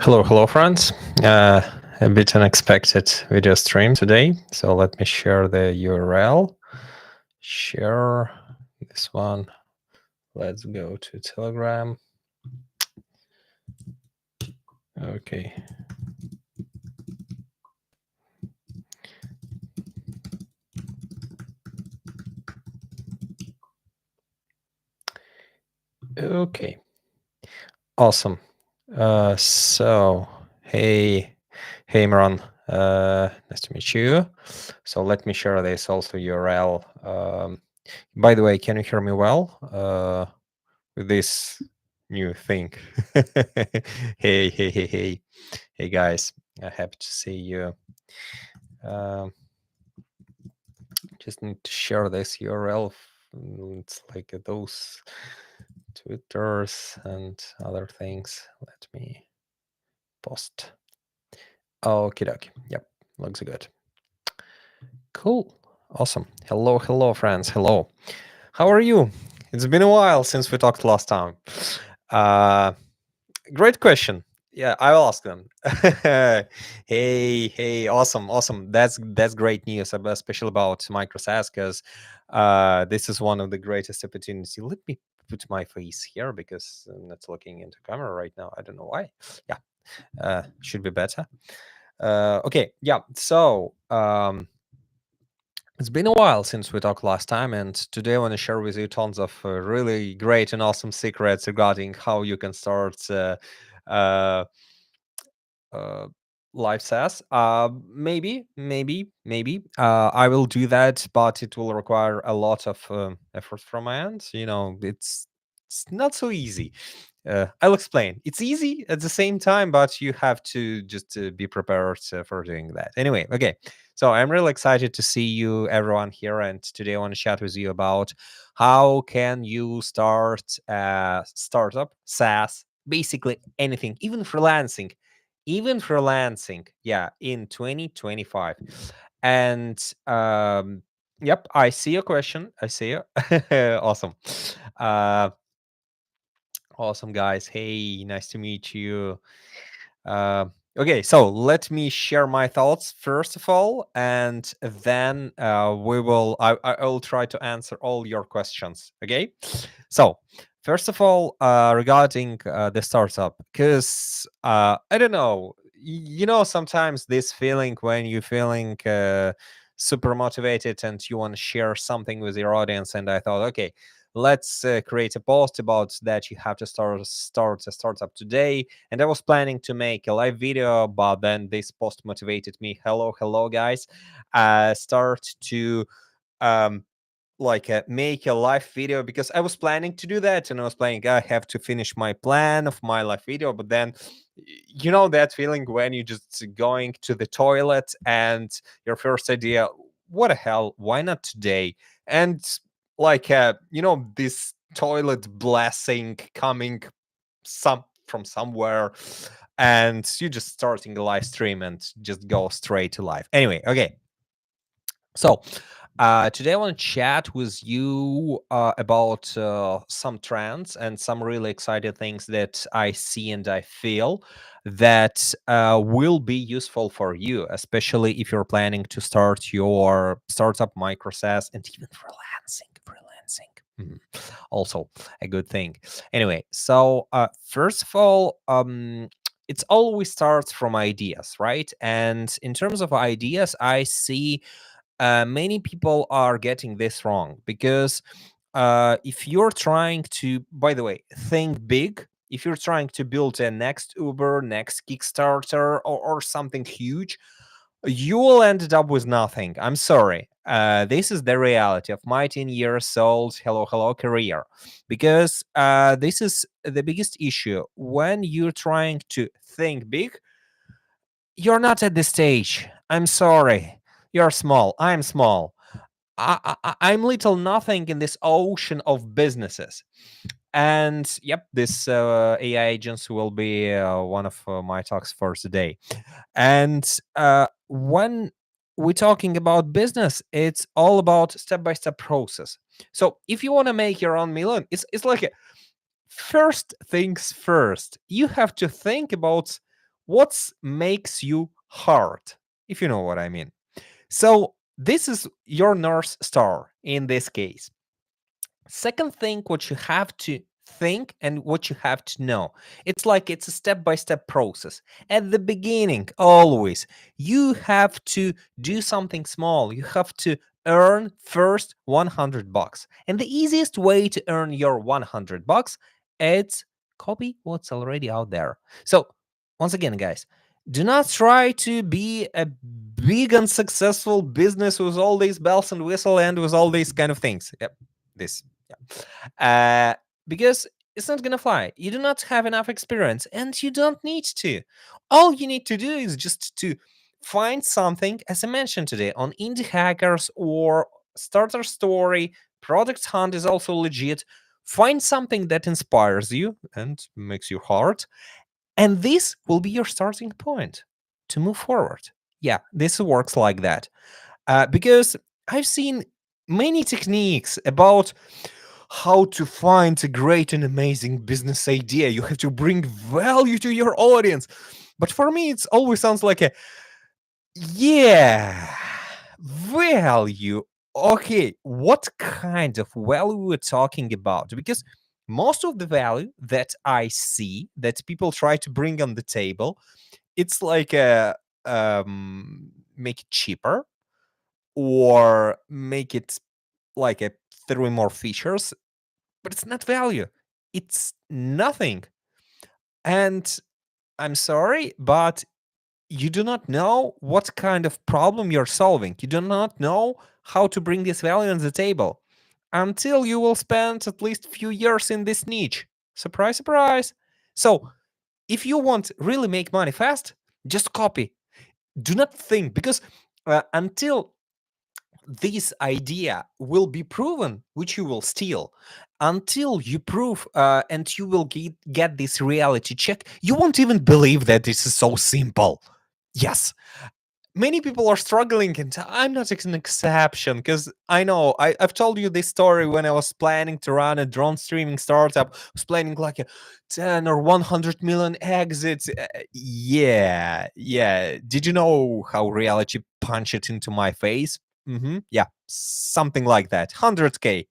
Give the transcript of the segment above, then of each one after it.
Hello, friends. A bit unexpected video stream today. So let me share the URL. Share this one. Let's go to Telegram. Okay. Okay. Awesome. So, hey, Imran. Nice to meet you. So let me share this also URL. By the way, can you hear me well? With this new thing. Hey, guys. Happy to see you. Um, just need to share this URL. It's like those Twitters and other things. Let me post. Okie dokie. Yep, looks good. Cool. Awesome. Hello, friends. Hello. How are you? It's been a while since we talked last time. Uh, Great question. Yeah, I will ask them. Hey, awesome. That's great news, especially about MicroSAS, because this is one of the greatest opportunities. Let me put my face here because I'm not looking into camera right now. I don't know why. Yeah, should be better. Okay, yeah. So it's been a while since we talked last time, and today I want to share with you tons of really great and awesome secrets regarding how you can start. Uh, uh, Live SaaS. Maybe. I will do that, but it will require a lot of effort from my end. It's not so easy. I'll explain. It's easy at the same time, but you have to just be prepared for doing that. Anyway, okay. So I'm really excited to see you, everyone here, and today I want to chat with you about how can you start a startup, SaaS, basically anything, even freelancing, yeah, in 2025. And yep, I see your question. I see you. Awesome. uh awesome, guys. Hey, nice to meet you. uh okay, so let me share my thoughts first of all, and then I will try to answer all your questions. Okay, so first of all, regarding the startup, because I don't know, sometimes this feeling when you're feeling super motivated and you want to share something with your audience, and I thought, okay, let's create a post about that. You have to start a startup today, and I was planning to make a live video, but then this post motivated me. Hello, guys. Start to um make a live video, because I was planning to do that, and I was planning I have to finish my plan of my live video. But then you know that feeling when you just going to the toilet and your first idea, what the hell, why not today? And this toilet blessing coming from somewhere, and you just starting a live stream and just go straight to live. Anyway, okay, so today I want to chat with you about some trends and some really exciting things that I see and I feel that will be useful for you, especially if you're planning to start your startup, microsas, and even freelancing. Also a good thing. Anyway, so first of all, it always starts from ideas, right? And in terms of ideas, I see many people are getting this wrong, because if you're trying to, by the way, think big, if you're trying to build a next Uber, next Kickstarter, or something huge, you will end up with nothing. I'm sorry. This is the reality of my 10 years old hello career, because this is the biggest issue. When you're trying to think big, you're not at the stage. I'm sorry. You're small. I'm small. I'm little nothing in this ocean of businesses. And yep, this AI agents will be one of my talks for today. And when we're talking about business, it's all about step-by-step process. So if you want to make your own million, it's like first things first. You have to think about What makes you hard, if you know what I mean. So this is your North Star in this case. Second thing, what you have to think and what you have to know. It's like it's a step-by-step process. At the beginning, always, you have to do something small. You have to earn first 100 bucks. And the easiest way to earn your 100 bucks is copy what's already out there. So, once again, guys, do not try to be a big and successful business with all these bells and whistle and with all these kind of things. Yep, this yeah. Because it's not gonna fly. You do not have enough experience, and you don't need to. All you need to do is just to find something, as I mentioned today, on Indie Hackers or Starter Story. Product Hunt is also legit. Find something that inspires you and makes you heart, and this will be your starting point to move forward. Yeah, this works like that. Because I've seen many techniques about how to find a great and amazing business idea. You have to bring value to your audience. But for me, it always sounds like a yeah, value. Okay, what kind of value we're talking about? Because most of the value that I see that people try to bring on the table, it's like a make it cheaper or make it like a three more features, but it's not value. It's nothing. And I'm sorry, but you do not know what kind of problem you're solving. You do not know how to bring this value on the table until you will spend at least few years in this niche. Surprise, surprise. So if you want really make money fast, just copy. Do not think because until this idea will be proven, which you will steal, until you prove and you will get this reality check, you won't even believe that this is so simple. Yes, many people are struggling, and I'm not an exception because I know I've told you this story when I was planning to run a drone streaming startup. I was planning like a 10 or 100 million exits. Yeah. Did you know how reality punched it into my face? Yeah, something like that. 100K,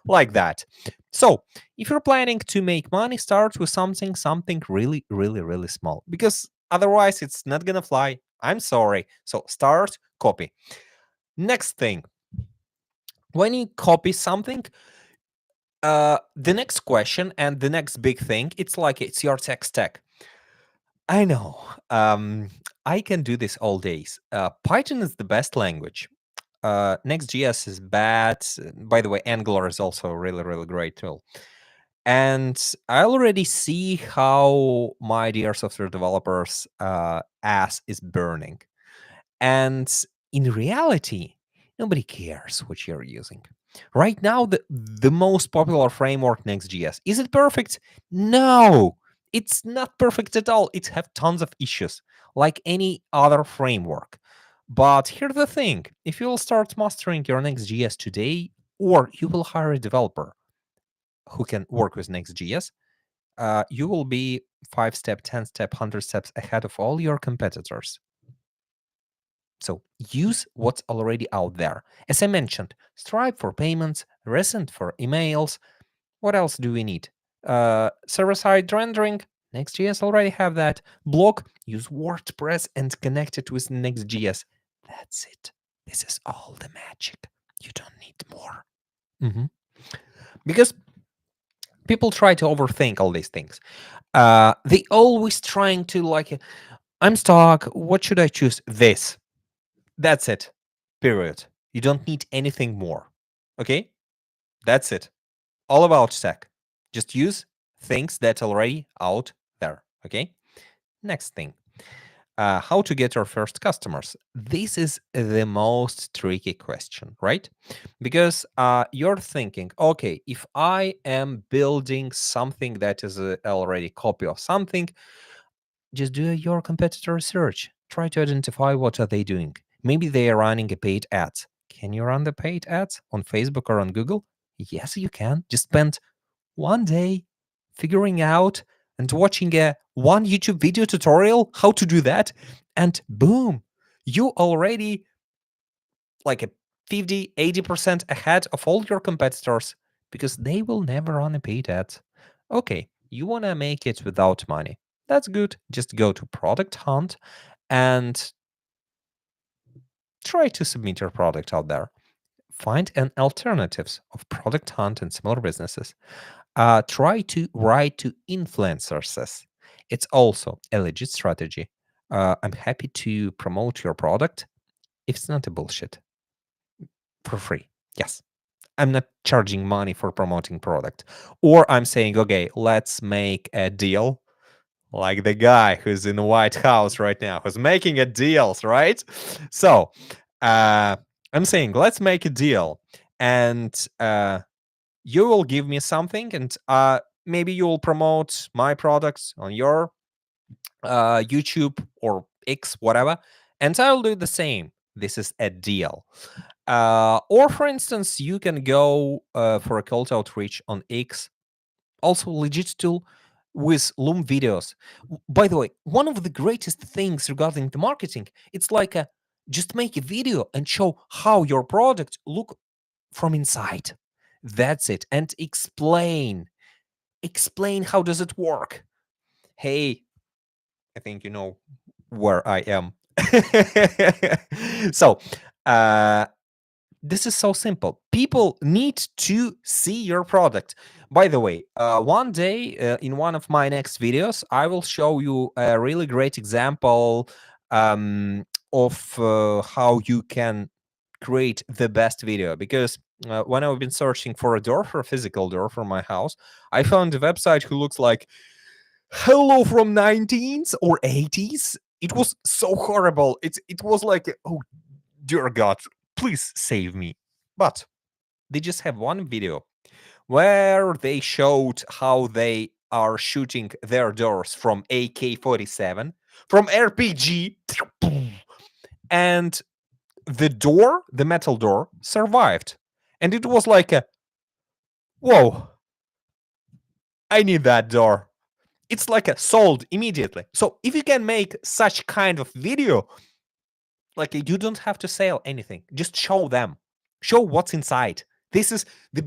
like that. So, if you're planning to make money, start with something really, really, really small because otherwise it's not gonna fly. I'm sorry. So, start, copy. Next thing, when you copy something, the next question and the next big thing, it's like it's your tech stack. I know. I can do this all days. Python is the best language. Next.js is bad. By the way, Angular is also a really, really great tool. And I already see how my dear software developers' ass is burning. And in reality, nobody cares what you're using. Right now, the most popular framework, Next.js, is it perfect? No, it's not perfect at all. It have tons of issues, like any other framework. But here's the thing: if you'll start mastering your Next.js today, or you will hire a developer who can work with Next.js, you will be 5 step, 10 step, 100 steps ahead of all your competitors. So use what's already out there. As I mentioned, Stripe for payments, Recent for emails. What else do we need? Server-side rendering. Next.js already have that. Blog, use WordPress and connect it with Next.js. That's it. This is all the magic. You don't need more. Because people try to overthink all these things. They always trying to like, I'm stuck. What should I choose? This. That's it. Period. You don't need anything more. Okay? That's it. All about tech. Just use things that's already out there. Okay? Next thing. How to get your first customers? This is the most tricky question, right? Because you're thinking, okay, if I am building something that is already copy of something, just do your competitor research. Try to identify what are they doing. Maybe they are running a paid ads. Can you run the paid ads on Facebook or on Google? Yes, you can. Just spend one day figuring out and watching a one YouTube video tutorial how to do that, and boom, you already like a 50-80% ahead of all your competitors because they will never run a paid ad. Okay, you want to make it without money. That's good. Just go to Product Hunt and try to submit your product out there. Find an alternatives of Product Hunt and similar businesses. Try to write to influencers. It's also a legit strategy. I'm happy to promote your product if it's not a bullshit for free. Yes. I'm not charging money for promoting product. Or I'm saying, okay, let's make a deal. Like the guy who's in the White House right now, who's making a deals, right? So I'm saying, let's make a deal. And you will give me something, and maybe you will promote my products on your YouTube or X, whatever, and I'll do the same. This is a deal. Or, for instance, you can go for a call to outreach on X, also legit tool with Loom videos. By the way, one of the greatest things regarding the marketing, it's like just make a video and show how your product look from inside. That's it. And explain how does it work. Hey, I think you know where I am. So, uh, this is so simple. People need to see your product. By the way, one day in one of my next videos, I will show you a really great example of how you can create the best video. Because when I've been searching for a door, for a physical door for my house, I found a website who looks like Hello from 19s or 80s. It was so horrible. It was like, oh dear God, please save me. But they just have one video where they showed how they are shooting their doors from AK-47, from RPG, and the door, the metal door, survived. And it was like a, whoa, I need that door. It's like a sold immediately. So if you can make such kind of video, like you don't have to sell anything. Just show them. Show what's inside. This is the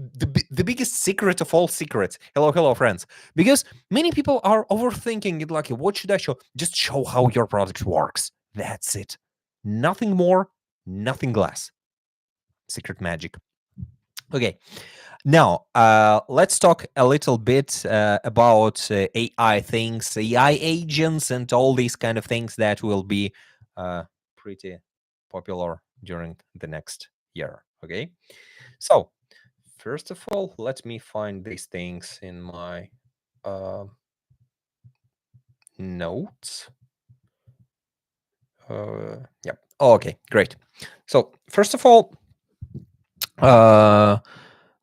biggest secret of all secrets. Hello, friends. Because many people are overthinking it. Like, what should I show? Just show how your product works. That's it. Nothing more. Nothing less. Secret magic. Okay. Now, let's talk a little bit about AI things, AI agents, and all these kind of things that will be pretty popular during the next year. Okay. So, first of all, let me find these things in my notes. Yep. Okay, great. So, first of all,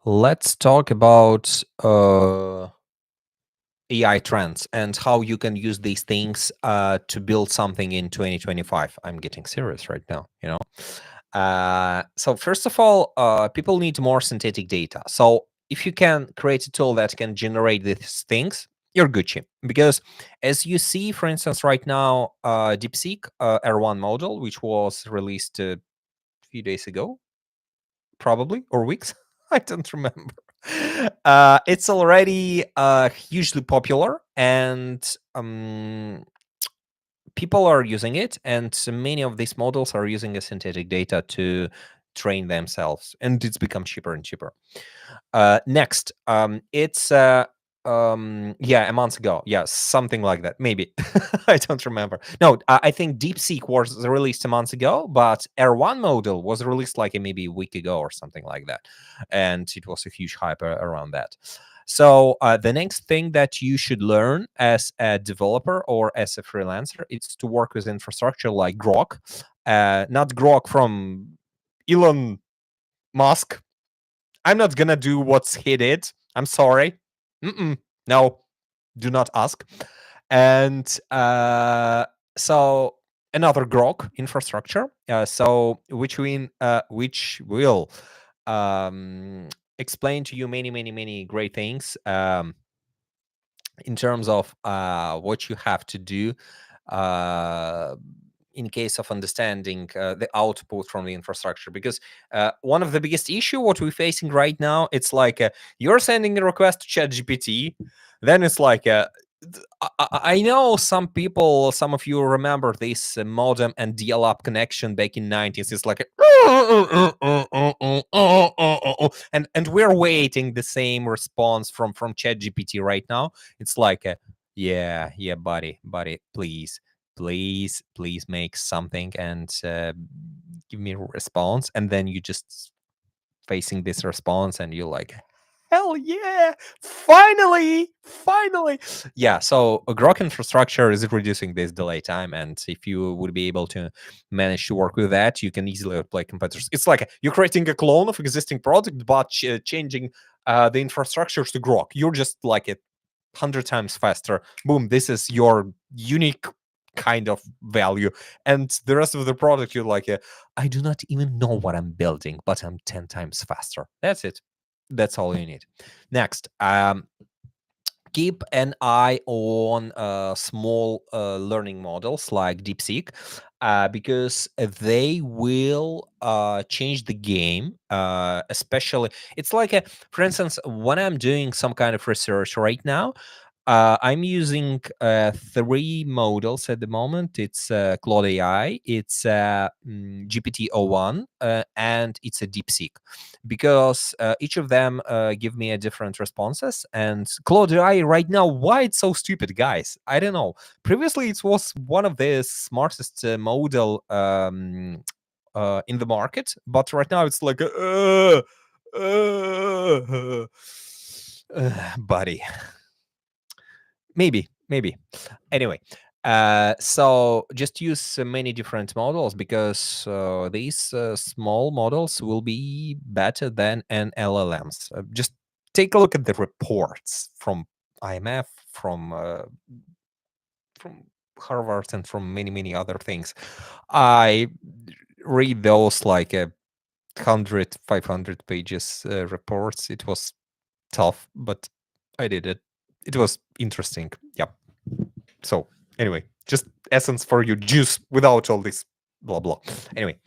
let's talk about AI trends and how you can use these things to build something in 2025. I'm getting serious right now, you know. So first of all, people need more synthetic data. So if you can create a tool that can generate these things, you're Gucci. Because as you see, for instance, right now, DeepSeek R1 model, which was released a few days ago, probably, or weeks, I don't remember. It's already hugely popular, and people are using it, and many of these models are using a synthetic data to train themselves, and it's become cheaper and cheaper. Next, it's yeah, a month ago, yeah, something like that, maybe. I don't remember. No, I think DeepSeek was released a month ago, but R1 model was released like maybe a week ago or something like that, and it was a huge hype around that. So the next thing that you should learn as a developer or as a freelancer is to work with infrastructure like Grok, not Grok from Elon Musk. I'm not gonna do what's he did. I'm sorry. No, do not ask. And so another Grok infrastructure. So which will um, explain to you many great things. in terms of what you have to do uh, in case of understanding the output from the infrastructure, because one of the biggest issue what we're facing right now, it's like you're sending a request to ChatGPT, then it's like I know some people, some of you remember this modem and dial-up connection back in 90s. It's like and we're waiting the same response from ChatGPT right now. It's like yeah, buddy, please make something and give me a response, and then you just facing this response and you're like, hell yeah, finally. Yeah, so a Grok infrastructure is reducing this delay time, and if you would be able to manage to work with that, you can easily outplay competitors. It's like you're creating a clone of existing product but changing the infrastructure to Grok. You're just like 100 times faster. Boom, this is your unique kind of value, and the rest of the product, you're like I do not even know what I'm building, but I'm 10 times faster. That's it. That's all you need. Next, keep an eye on small learning models like DeepSeek, because they will change the game. Especially, it's like, for instance, when I'm doing some kind of research right now, I'm using three models at the moment. It's Claude AI, it's GPT-o1, and it's a DeepSeek, because each of them give me a different responses. And Claude AI right now, why it's so stupid, guys? I don't know. Previously, it was one of the smartest model in the market, but right now it's like, buddy. Maybe. Anyway, so just use many different models, because these small models will be better than an LLMs. Just take a look at the reports from IMF, from Harvard, and from many other things. I read those like 100, 500 pages reports. It was tough, but I did it. It was interesting. Yeah. So anyway, just essence for your juice without all this blah blah. Anyway,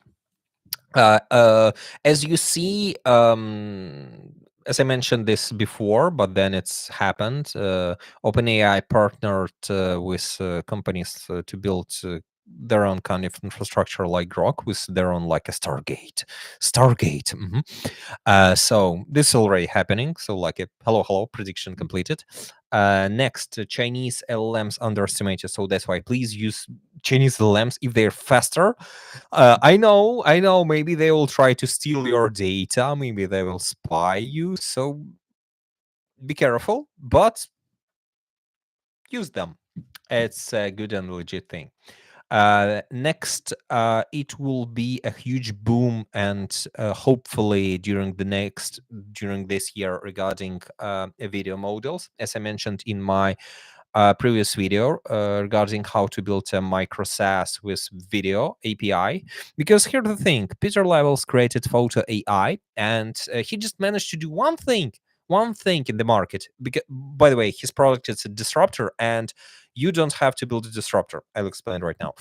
uh, uh, as you see, as I mentioned this before, but then it's happened. OpenAI partnered with companies to build their own kind of infrastructure like Grok, with their own like a Stargate. So this is already happening. So like a hello prediction completed. Next, Chinese LLMs underestimated. So that's why please use Chinese LLMs if they're faster. I know. Maybe they will try to steal your data. Maybe they will spy you. So be careful, but use them. It's a good and legit thing. Next, it will be a huge boom, and hopefully during this year, regarding video models, as I mentioned in my previous video regarding how to build a micro SaaS with video API. Because here's the thing: Peter Levels created Photo AI, and he just managed to do one thing in the market. Because, by the way, his product is a disruptor, and you don't have to build a disruptor. I'll explain right now.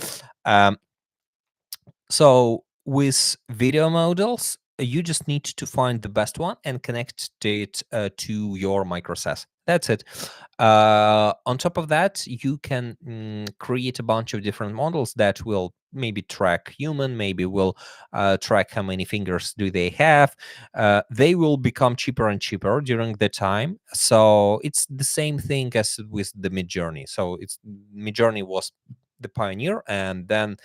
Um, so with video models, you just need to find the best one and connect it to your micro SaaS. That's it. On top of that, you can create a bunch of different models that will maybe track human, maybe will track how many fingers do they have. They will become cheaper and cheaper during the time. So it's the same thing as with the Midjourney. So it's Midjourney was the pioneer, and then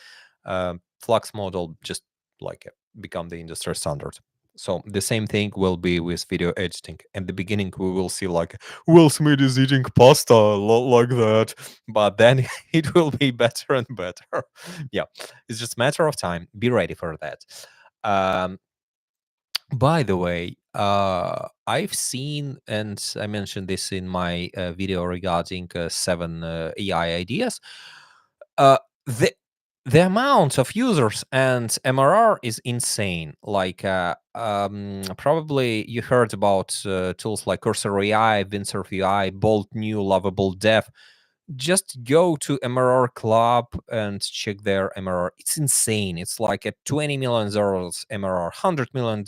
Flux model just like become the industry standard. So the same thing will be with video editing. In the beginning, we will see like Will Smith is eating pasta like that, but then it will be better and better. Yeah, it's just a matter of time. Be ready for that. Um, by the way, I've seen, and I mentioned this in my video regarding 7 AI ideas. Uh, the amount of users and MRR is insane. Like probably you heard about tools like Cursor AI, Windsurf AI, Bolt New, Lovable Dev. Just go to MRR Club and check their MRR. It's insane. It's like a $20 million MRR, $100 million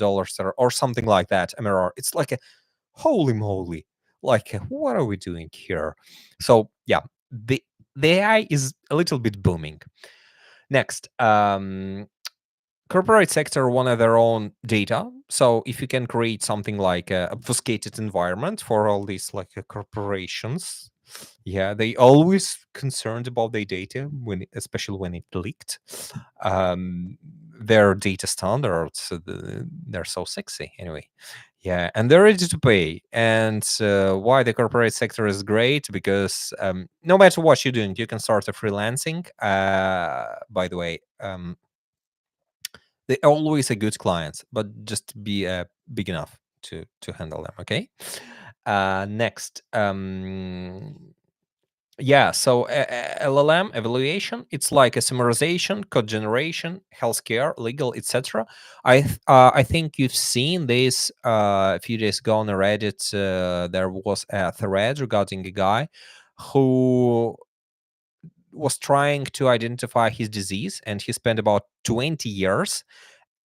or something like that MRR. It's like a holy moly. Like what are we doing here? So yeah, the AI is a little bit booming. Next, corporate sector wanted their own data. So if you can create something like a obfuscated environment for all these like corporations, yeah, they always concerned about their data especially when it leaked. Their data standards, they're so sexy anyway. Yeah, and they're ready to pay. And why the corporate sector is great? Because no matter what you're doing, you can start a freelancing. By the way, they're always a good clients, but just be big enough to handle them. Okay. Next, yeah. So LLM evaluation, it's like a summarization, code generation, healthcare, legal, etc. I think you've seen this a few days ago on Reddit. There was a thread regarding a guy who was trying to identify his disease, and he spent about 20 years,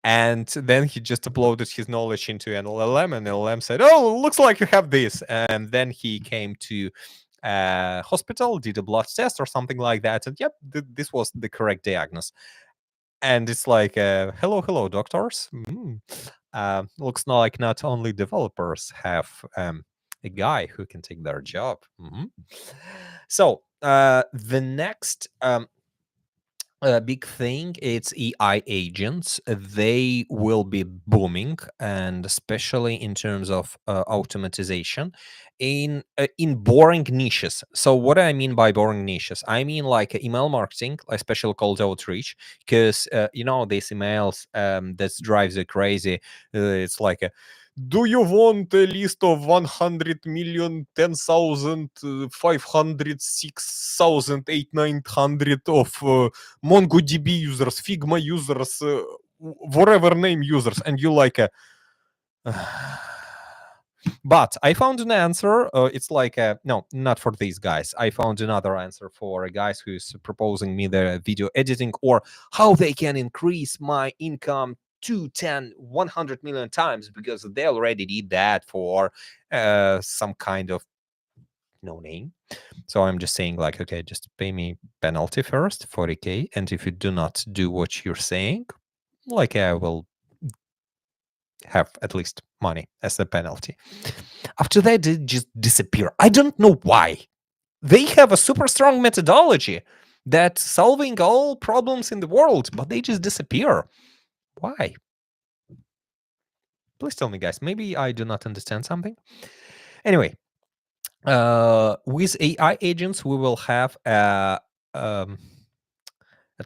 and then he just uploaded his knowledge into an LLM, and LLM said, "Oh, looks like you have this." And then he came to hospital, did a blood test or something like that, and yep, this was the correct diagnosis. And it's like, hello, doctors. Looks like not only developers have a guy who can take their job. So the next big thing, it's AI agents. They will be booming, and especially in terms of automatization in boring niches. So what I mean by boring niches, I mean like email marketing, especially cold outreach, because these emails that drives you crazy. It's like do you want a list of 100 million, 10,000, 500, 6,000, 8,900 of MongoDB users, Figma users, whatever name users, and you like a. But I found an answer. It's like no, not for these guys. I found another answer for a guys who's proposing me the video editing or how they can increase my income 2, 10, 100 million times, because they already did that for some kind of no name. So I'm just saying like, okay, just pay me penalty first, 40K. And if you do not do what you're saying, like I will have at least money as a penalty. After that, they just disappear. I don't know why. They have a super strong methodology that's solving all problems in the world, but they just disappear. Why? Please tell me, guys. Maybe I do not understand something. Anyway, with AI agents, we will have tons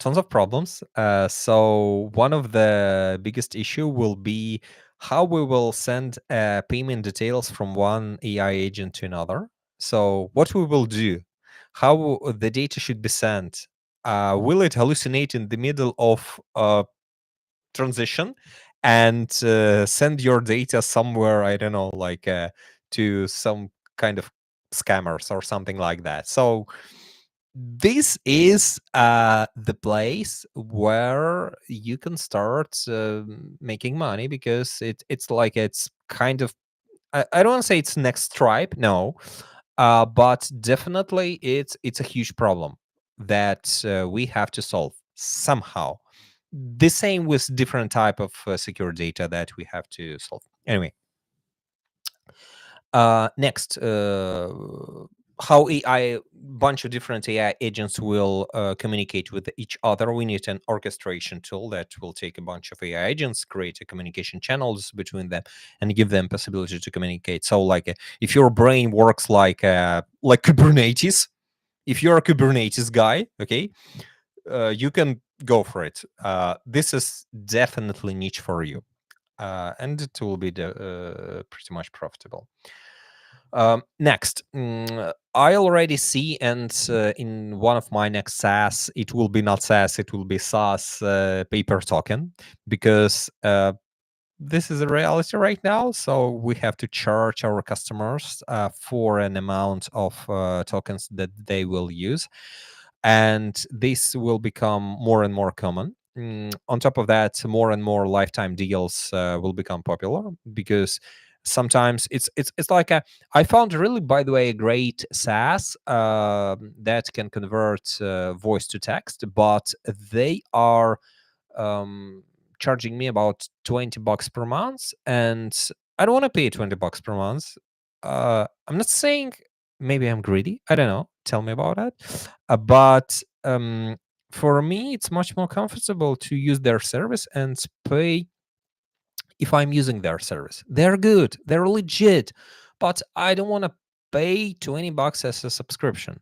of problems. So one of the biggest issue will be how we will send payment details from one AI agent to another. So what we will do, how the data should be sent. Will it hallucinate in the middle of transition and send your data somewhere, I don't know, like to some kind of scammers or something like that? So this is the place where you can start making money, because it's like it's kind of, I don't want to say it's next Stripe, no, but definitely it's a huge problem that we have to solve somehow. The same with different type of secure data that we have to solve. Anyway, next, how AI, bunch of different AI agents will communicate with each other. We need an orchestration tool that will take a bunch of AI agents, create a communication channels between them, and give them possibility to communicate. So, like, if your brain works like Kubernetes, if you're a Kubernetes guy, okay, you can go for it. This is definitely niche for you, and it will be pretty much profitable. Next, I already see, and in one of my next SaaS, it will be not SaaS, it will be SaaS paper token, because this is a reality right now. So we have to charge our customers for an amount of tokens that they will use, and this will become more and more common. On top of that, more and more lifetime deals will become popular, because sometimes it's like a, I found really, by the way, a great SaaS that can convert voice to text, but they are um, charging me about $20 per month, and I don't want to pay $20 per month. I'm not saying, maybe I'm greedy. I don't know. Tell me about that. But for me, it's much more comfortable to use their service and pay if I'm using their service. They're good, they're legit, but I don't want to pay $20 as a subscription.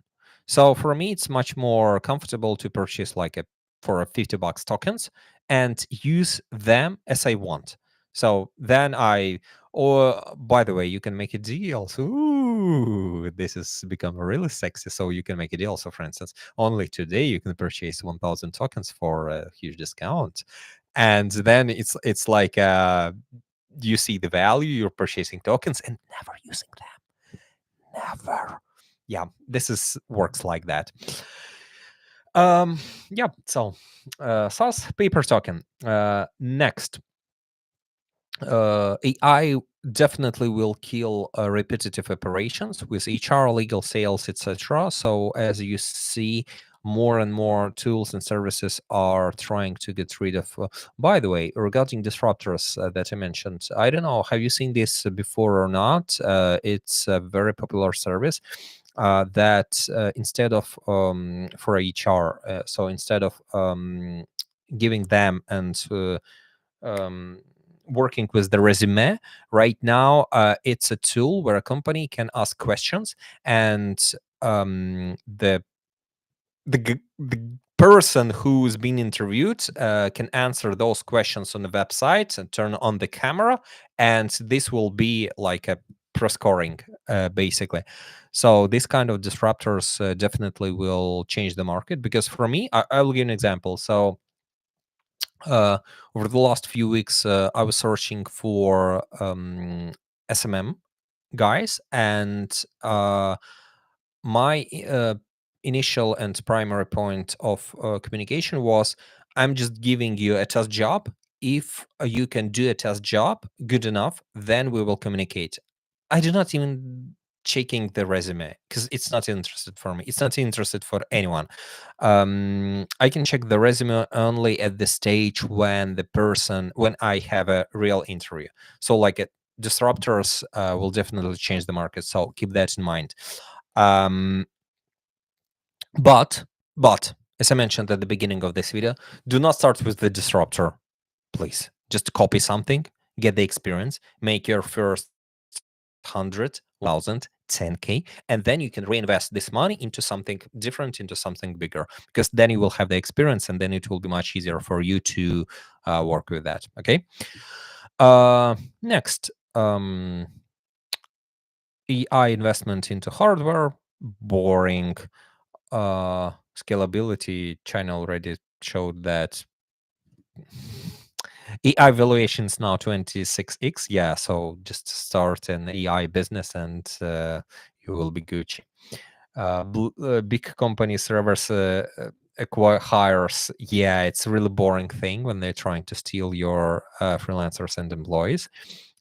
So for me, it's much more comfortable to purchase like a for a $50 tokens and use them as I want. So then or by the way, you can make a deal. So, ooh, this has become really sexy. So you can make a deal. So for instance, only today you can purchase 1,000 tokens for a huge discount, and then it's like you see the value, you're purchasing tokens and never using them, never. Yeah, this is works like that. Yeah, so SaaS paper token. Next, AI definitely will kill repetitive operations with HR, legal, sales, etc. So as you see, more and more tools and services are trying to get rid of. By the way, regarding disruptors that I mentioned, I don't know, have you seen this before or not? It's a very popular service that instead of for HR, so instead of giving them and um, working with the resume right now, it's a tool where a company can ask questions, and the person who's been interviewed can answer those questions on the website and turn on the camera, and this will be like a pre-scoring basically. So this kind of disruptors definitely will change the market, because for me, I will give an example. So uh, over the last few weeks, I was searching for SMM guys, and my initial and primary point of communication was, I'm just giving you a test job. If you can do a test job good enough, then we will communicate. I do not even checking the resume, because it's not interested for me. It's not interested for anyone. I can check the resume only at the stage when I have a real interview. So like disruptors will definitely change the market. So keep that in mind. Um, but as I mentioned at the beginning of this video, do not start with the disruptor, please. Just copy something, get the experience, make your first 100,000, 10K, and then you can reinvest this money into something different, into something bigger, because then you will have the experience, and then it will be much easier for you to work with that. Okay. Next, AI investment into hardware, boring. Scalability, China already showed that. AI valuations now 26x. Yeah, so just start an AI business and you will be Gucci. Big companies reverse acquire hires. Yeah, it's a really boring thing when they're trying to steal your freelancers and employees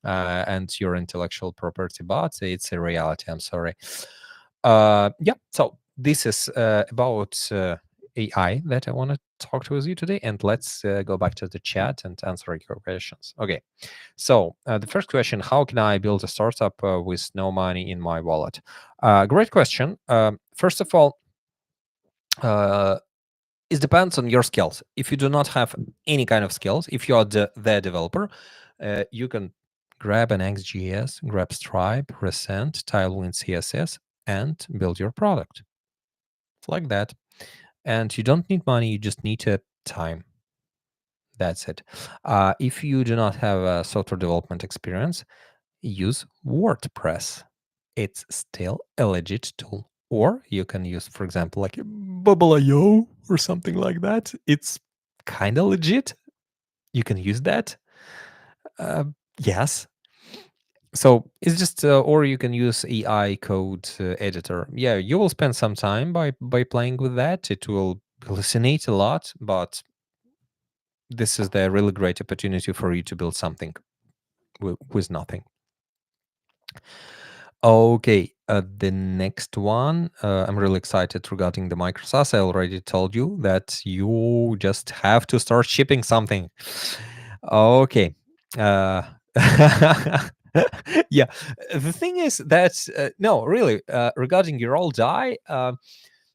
and your intellectual property, but it's a reality. I'm sorry. Yeah, so this is about AI that I want to talk to with you today, and let's go back to the chat and answer your questions. Okay, so the first question: how can I build a startup with no money in my wallet? Great question. First of all, uh, it depends on your skills. If you do not have any kind of skills, if you are the developer, you can grab an XGS, grab Stripe, Resent, Tailwind CSS, and build your product like that. And you don't need money, you just need time. That's it. If you do not have a software development experience, use WordPress. It's still a legit tool. Or you can use, for example, like Bubble.io or something like that. It's kind of legit. You can use that. Yes. So it's just, or you can use AI code editor. Yeah, you will spend some time by playing with that. It will hallucinate a lot, but this is the really great opportunity for you to build something with nothing. Okay, the next one, I'm really excited regarding the microsas. I already told you that you just have to start shipping something. Okay. Uh, yeah, the thing is that no, really, regarding your old die,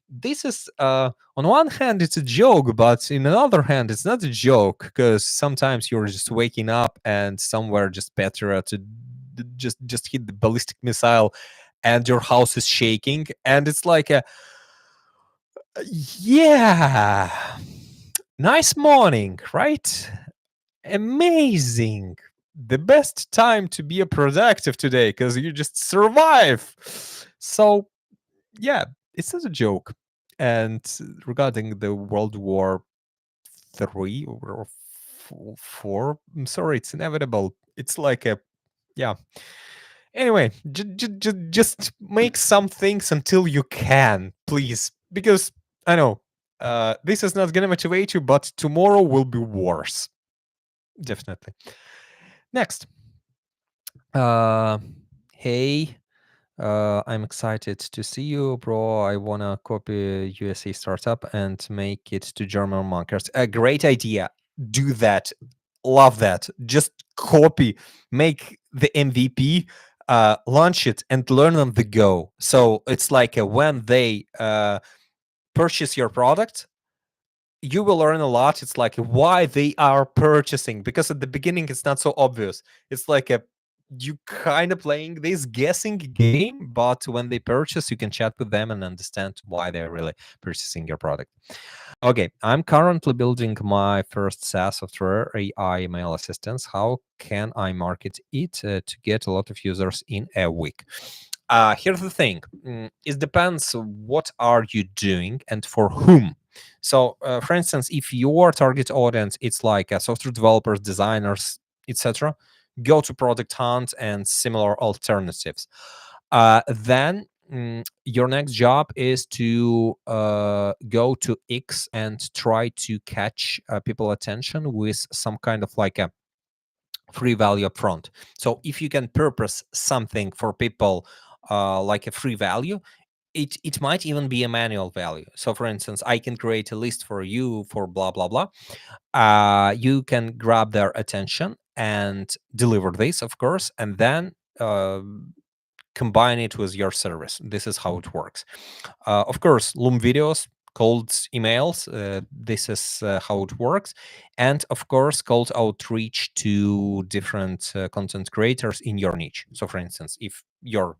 this is on one hand it's a joke, but in another hand it's not a joke, because sometimes you're just waking up and somewhere just Petra to just hit the ballistic missile and your house is shaking, and it's like a yeah, nice morning, right? Amazing, the best time to be a productive today because you just survive. So yeah, it's not a joke. And regarding the World War III or four, I'm sorry, it's inevitable. It's like a yeah. Anyway, just make some things until you can, please, because I know this is not gonna motivate you, but tomorrow will be worse, definitely. Next, uh, hey. I'm excited to see you, bro. I wanna copy USA startup and make it to German markets. A great idea. Do that. Love that. Just copy, make the MVP, launch it, and learn on the go. So it's like when they purchase your product, you will learn a lot. It's like why they are purchasing, because at the beginning it's not so obvious. It's like a you kind of playing this guessing game, but when they purchase, you can chat with them and understand why they're really purchasing your product. Okay, I'm currently building my first SaaS software, AI email assistance. How can I market it to get a lot of users in a week? Here's the thing. It depends what are you doing and for whom. So, for instance, if your target audience it's like software developers, designers, etc., go to Product Hunt and similar alternatives. Then your next job is to go to X and try to catch people attention with some kind of like a free value up front. So if you can purpose something for people like a free value, it might even be a manual value. So for instance, I can create a list for you for blah blah blah. You can grab their attention and deliver this, of course, and then combine it with your service. This is how it works. Of course, Loom videos, cold emails, this is how it works. And of course, cold outreach to different content creators in your niche. So, for instance, if your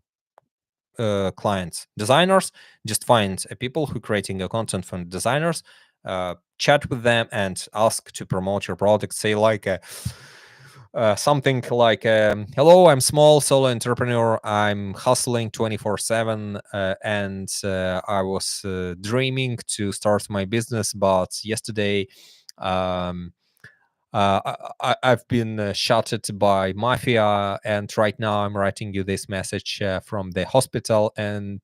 clients designers, just find people who creating a content from designers, chat with them and ask to promote your product. Say like something like hello, I'm small solo entrepreneur, I'm hustling 24/7 and I was dreaming to start my business, but yesterday um, I've been shot by mafia, and right now I'm writing you this message from the hospital, and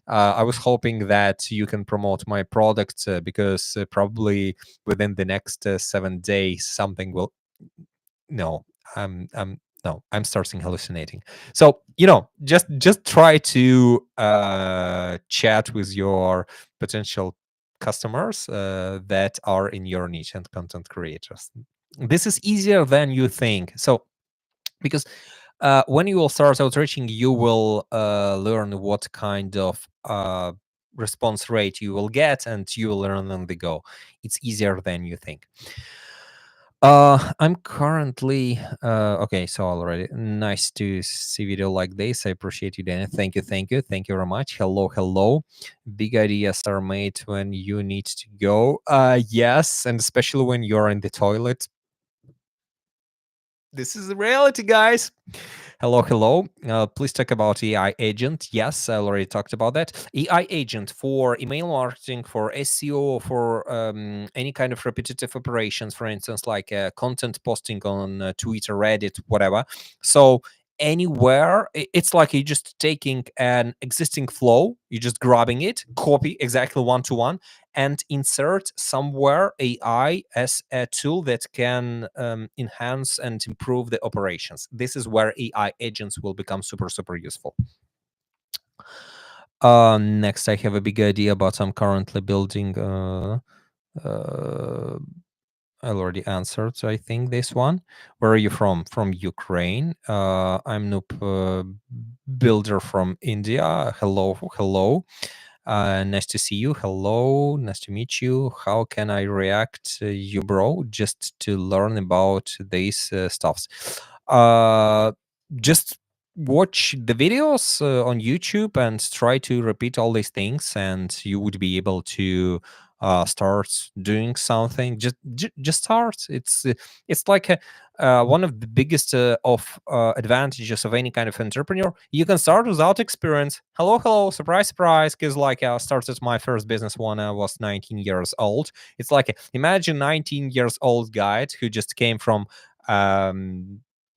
I was hoping that you can promote my product because probably within the next 7 days something will. No, I'm no, I'm starting hallucinating. So just try to chat with your potential customers that are in your niche and content creators. This is easier than you think. So because when you will start outreaching, you will learn what kind of response rate you will get, and you will learn on the go. It's easier than you think. I'm currently okay. So already nice to see video like this. I appreciate you, Dana. Thank you, thank you very much. Hello, hello. Big ideas are made when you need to go. Yes, and especially when you're in the toilet. This is the reality, guys. Hello. Please talk about AI agent. Yes, I already talked about that. AI agent for email marketing, for SEO, for any kind of repetitive operations, for instance, like content posting on Twitter, Reddit, whatever. So anywhere, it's like you're just taking an existing flow, you're just grabbing it, copy exactly one to one, and insert somewhere AI as a tool that can enhance and improve the operations. This is where AI agents will become super useful. Next, I have a big idea, but I'm currently building. I already answered, I think, this one. Where are you from? From Ukraine. I'm Noob Builder from India. Hello. Nice to see you. Hello, nice to meet you. How can I react you, bro? Just to learn about these stuffs. Just watch the videos on YouTube and try to repeat all these things, and you would be able to start doing something. Just start. It's like one of the biggest advantages of any kind of entrepreneur. You can start without experience. Hello, surprise, because like I started my first business when I was 19 years old. It's like imagine 19 years old guy who just came from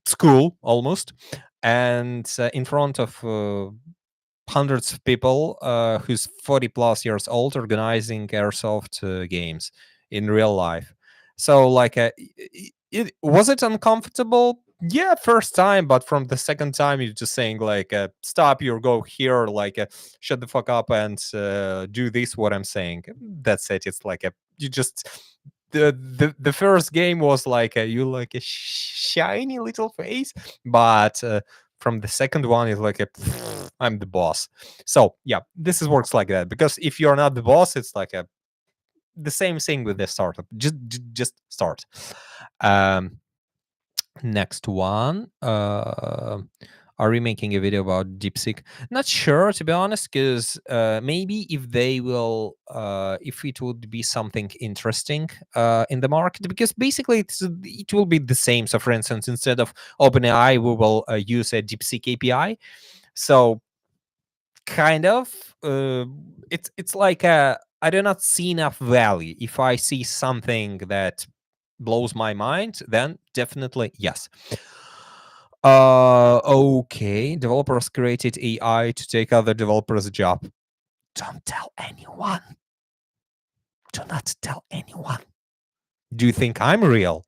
school almost, and in front of hundreds of people who's 40 plus years old organizing airsoft games in real life. So like was it uncomfortable? Yeah, first time, but from the second time you're just saying like stop, you go here, like shut the fuck up and do this what I'm saying. That's it. It's like you just the first game was like you like a shiny little face, but from the second one is like I'm the boss. So yeah, this is works like that, because if you're not the boss, it's like the same thing with the startup. Just start. um Next one. Are we making a video about DeepSeek? Not sure, to be honest, because maybe if they will, if it would be something interesting in the market, because basically it will be the same. So, for instance, instead of OpenAI, we will use a DeepSeek API. So, kind of, it's like I do not see enough value. If I see something that blows my mind, then definitely yes. Okay. Developers created AI to take other developers' job. Don't tell anyone. Do not tell anyone. Do you think I'm real?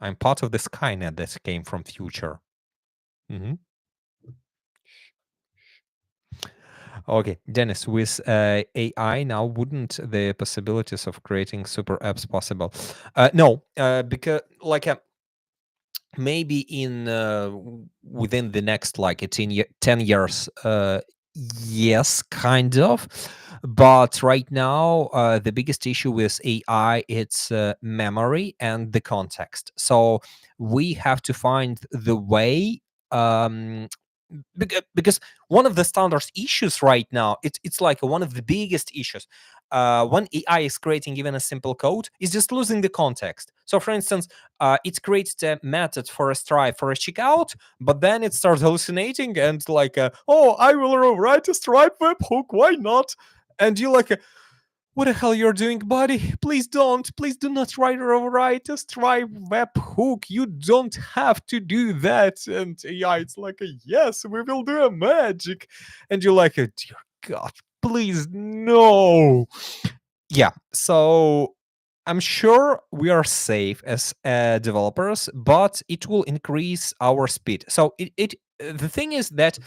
I'm part of the Skynet that came from future. Okay, Dennis, with AI now, wouldn't the possibilities of creating super apps possible? No, because like maybe in within the next like 10 years, yes, kind of. But right now, the biggest issue with AI, it's memory and the context. So we have to find the way, because one of the standard issues right now, it's like one of the biggest issues when AI is creating even a simple code, is just losing the context. So for instance, it creates a method for a stripe for a checkout, but then it starts hallucinating and like oh, I will write a stripe webhook, why not? And you like what the hell you're doing, buddy? Please don't. Please do not write a Stripe webhook. You don't have to do that. And yeah, it's like, yes, we will do a magic. And you're like, dear God, please, no. Yeah, so I'm sure we are safe as developers, but it will increase our speed. So the thing is that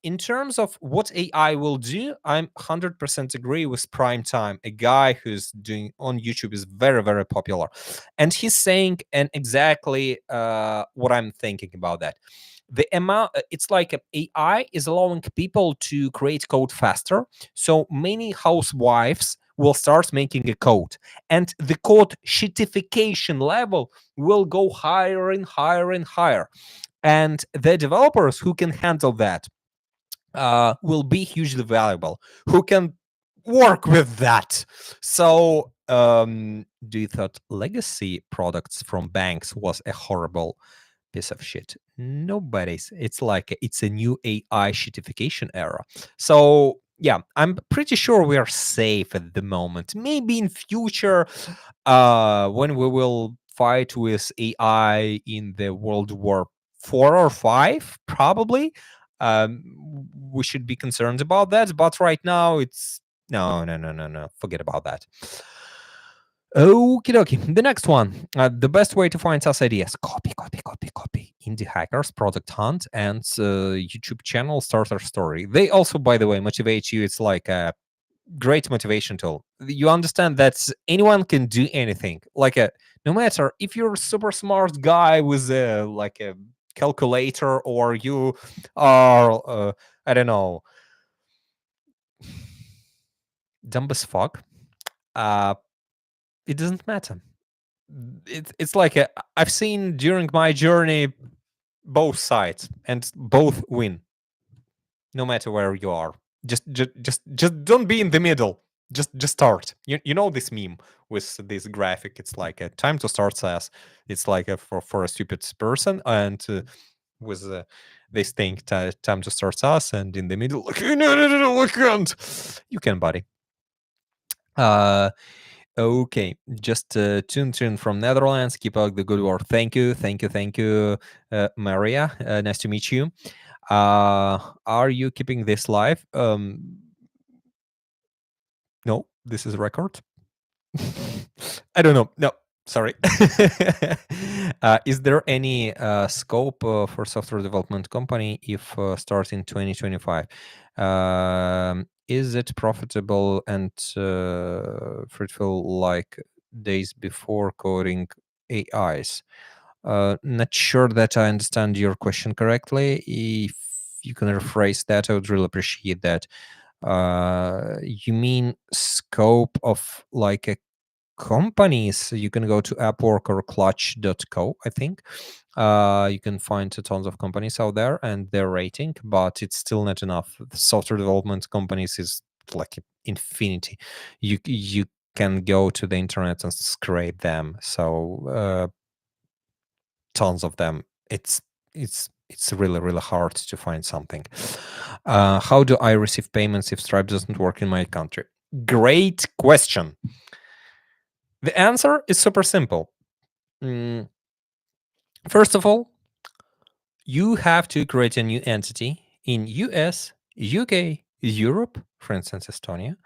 in terms of what AI will do, I'm 100% agree with Prime Time, a guy who's doing on YouTube is very popular, and he's saying and exactly what I'm thinking about that. The amount, it's like AI is allowing people to create code faster, so many housewives will start making a code, and the code shitification level will go higher and higher and higher, and the developers who can handle that will be hugely valuable, who can work with that. So do you thought legacy products from banks was a horrible piece of shit. Nobody's. It's like it's a new AI shitification era. So yeah, I'm pretty sure we are safe at the moment. Maybe in future, when we will fight with AI in the World War IV or V, probably, we should be concerned about that. But right now, it's no, no, no, no, no. Forget about that. Okie dokie. The next one. The best way to find SaaS ideas. Copy, copy, copy, copy. Indie hackers, product hunt, and YouTube channel starter story. They also, by the way, motivate you. It's like a great motivation tool. You understand that anyone can do anything. Like no matter if you're a super smart guy with like a calculator, or you are I don't know, dumb as fuck. It doesn't matter. It's like I've seen during my journey both sides, and both win, no matter where you are. Just don't be in the middle. Just start. You know this meme with this graphic. It's like a time to start SaaS. It's like for a stupid person, and with this thing time to start SaaS, and in the middle, like, no, I can't. You can, buddy. Okay, just tune from Netherlands. Keep up the good work. Thank you, thank you, thank you, Maria. Nice to meet you. Are you keeping this live? No, this is a record. I don't know. No, sorry. Is there any scope for software development company if starting 2025? Is it profitable and fruitful like days before coding AIs? Not sure that I understand your question correctly. If you can rephrase that, I would really appreciate that. You mean scope of like a companies? You can go to Upwork or Clutch.co, I think. You can find tons of companies out there and their rating, but it's still not enough. The software development companies is like infinity. You can go to the internet and scrape them. So tons of them. It's really hard to find something. How do I receive payments if Stripe doesn't work in my country? Great question. The answer is super simple. First of all, you have to create a new entity in US, UK, Europe, for instance, Estonia,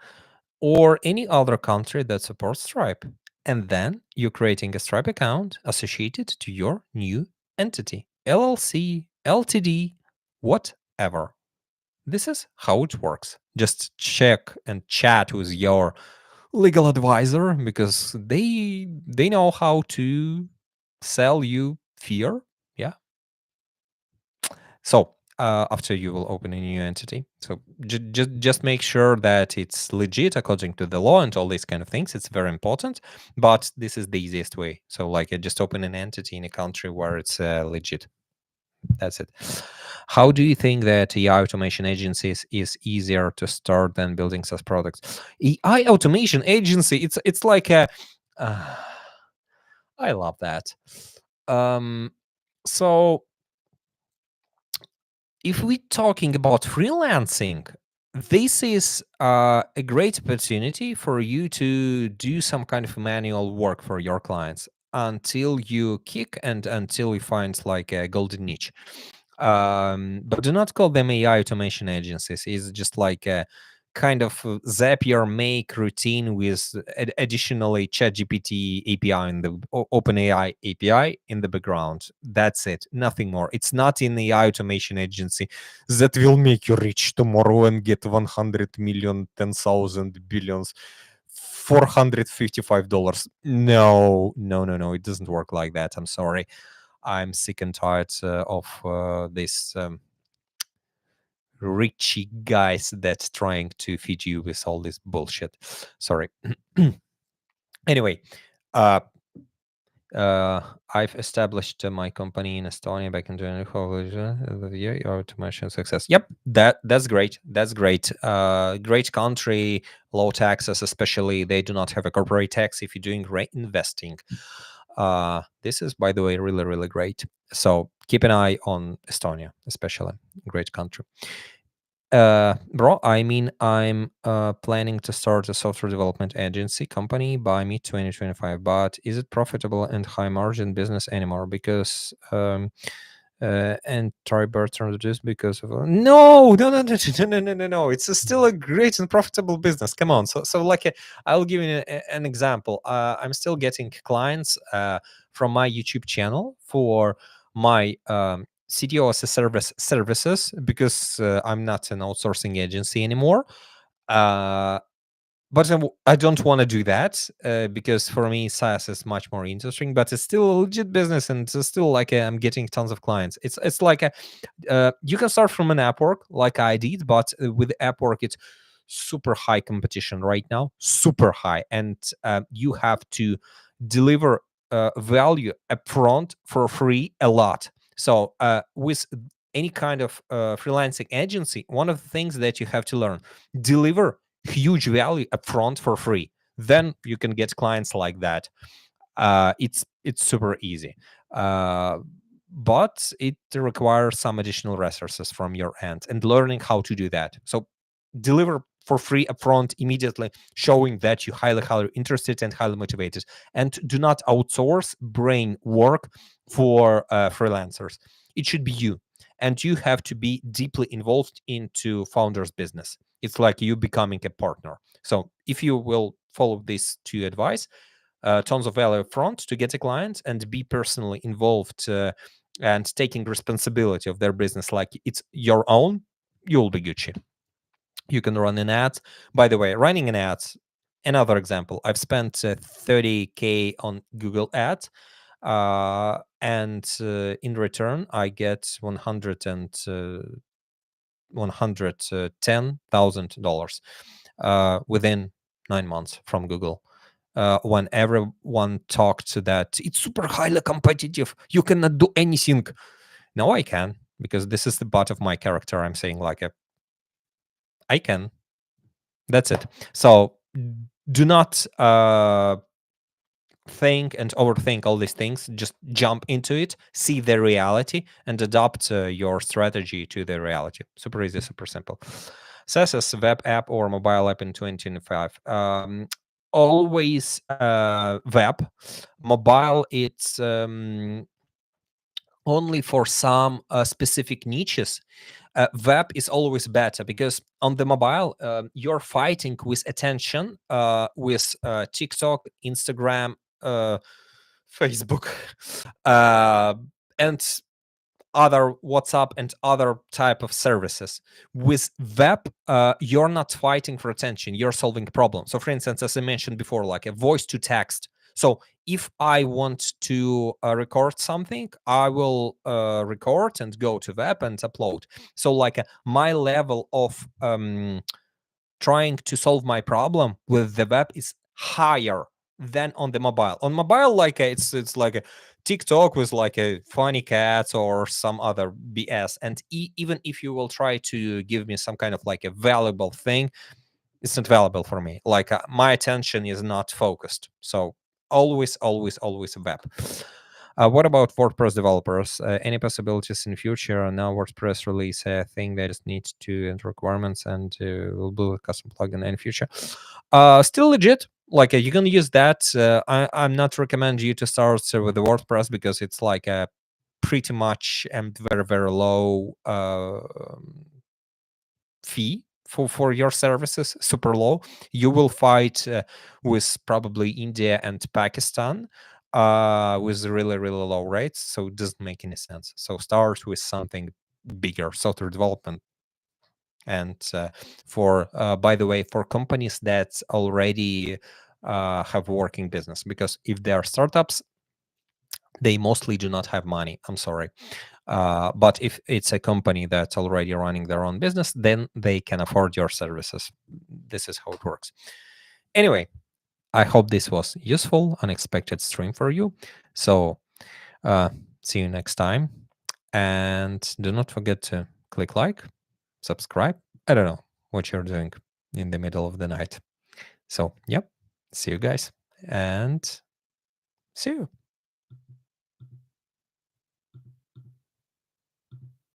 or any other country that supports Stripe. And then you're creating a Stripe account associated to your new entity, LLC, LTD, whatever. This is how it works. Just check and chat with your legal advisor, because they know how to sell you fear. Yeah. So after you will open a new entity, so just make sure that it's legit according to the law and all these kind of things. It's very important, but this is the easiest way. So like just open an entity in a country where it's legit. That's it. How do you think that AI automation agencies is easier to start than building SaaS products? AI automation agency, it's like a I love that. So if we're talking about freelancing, this is a great opportunity for you to do some kind of manual work for your clients until you kick and until you find like a golden niche. But do not call them AI automation agencies. It's just like a kind of Zapier make routine with additionally ChatGPT API in the OpenAI API in the background. That's it. Nothing more. It's not an AI automation agency that will make you rich tomorrow and get 100 million, 10,000 billions. $455. No, no, no, no. It doesn't work like that. I'm sorry. I'm sick and tired of this richy guys that's trying to feed you with all this bullshit. Sorry. Anyway, I've established my company in Estonia back in 20 year automation success. Yep, that's great. That's great. Great country, low taxes, especially they do not have a corporate tax if you're doing reinvesting. This is, by the way, really, really great. So keep an eye on Estonia, especially. Great country. Bro, I mean, I'm planning to start a software development agency company by mid 2025, but is it profitable and high margin business anymore? Because and try Bertrand just because of no. It's still a great and profitable business. Come on. So like I'll give you an example. I'm still getting clients from my YouTube channel for my CTO as a services because I'm not an outsourcing agency anymore. But I don't want to do that because for me SaaS is much more interesting. But it's still a legit business, and it's still like I'm getting tons of clients. It's like you can start from an Upwork like I did, but with Upwork it's super high competition right now, super high, and you have to deliver value upfront for free a lot. So with any kind of freelancing agency, one of the things that you have to learn: deliver huge value upfront for free. Then you can get clients like that. It's super easy, but it requires some additional resources from your end and learning how to do that. So deliver for free upfront immediately, showing that you highly interested and highly motivated, and do not outsource brain work for freelancers. It should be you, and you have to be deeply involved into founder's business. It's like you becoming a partner. So if you will follow these two advice, tons of value upfront to get a client and be personally involved and taking responsibility of their business like it's your own, you'll be Gucci. You can run an ad. By the way, running an ad, another example, I've spent 30K on Google Ads, and in return I get $110,000 within 9 months from Google. When everyone talked that it's super highly competitive, you cannot do anything. No, I can, because this is the butt of my character. I'm saying like I can. That's it. So do not think and overthink all these things. Just jump into it, see the reality, and adopt your strategy to the reality. Super easy, super simple. SaaS as web app or mobile app in 2025. Always web. Mobile, it's only for some specific niches. Web is always better because on the mobile you're fighting with attention with TikTok, Instagram, Facebook, uh, and other WhatsApp and other type of services. With web, you're not fighting for attention, you're solving problems. So for instance, as I mentioned before, like a voice to text. So if I want to record something, I will record and go to web and upload. So like my level of trying to solve my problem with the web is higher than on the mobile. On mobile, like it's like a TikTok with like a funny cat or some other BS. And even if you will try to give me some kind of like a valuable thing, it's not valuable for me. Like my attention is not focused. So always web. What about WordPress developers? Any possibilities in future? Now WordPress release a thing that is needs to enter requirements and will build a custom plugin in future. Still legit. Like you can use that. I'm not recommend you to start with the WordPress because it's like a pretty much and very low fee for your services, super low. You will fight with probably India and Pakistan with really low rates, so it doesn't make any sense. So start with something bigger, software development. And for by the way, for companies that already have working business, because if they are startups, they mostly do not have money. I'm sorry. But if it's a company that's already running their own business, then they can afford your services. This is how it works. Anyway, I hope this was useful, unexpected stream for you. So see you next time. And do not forget to click like, subscribe. I don't know what you're doing in the middle of the night. So, yep. See you guys and see you.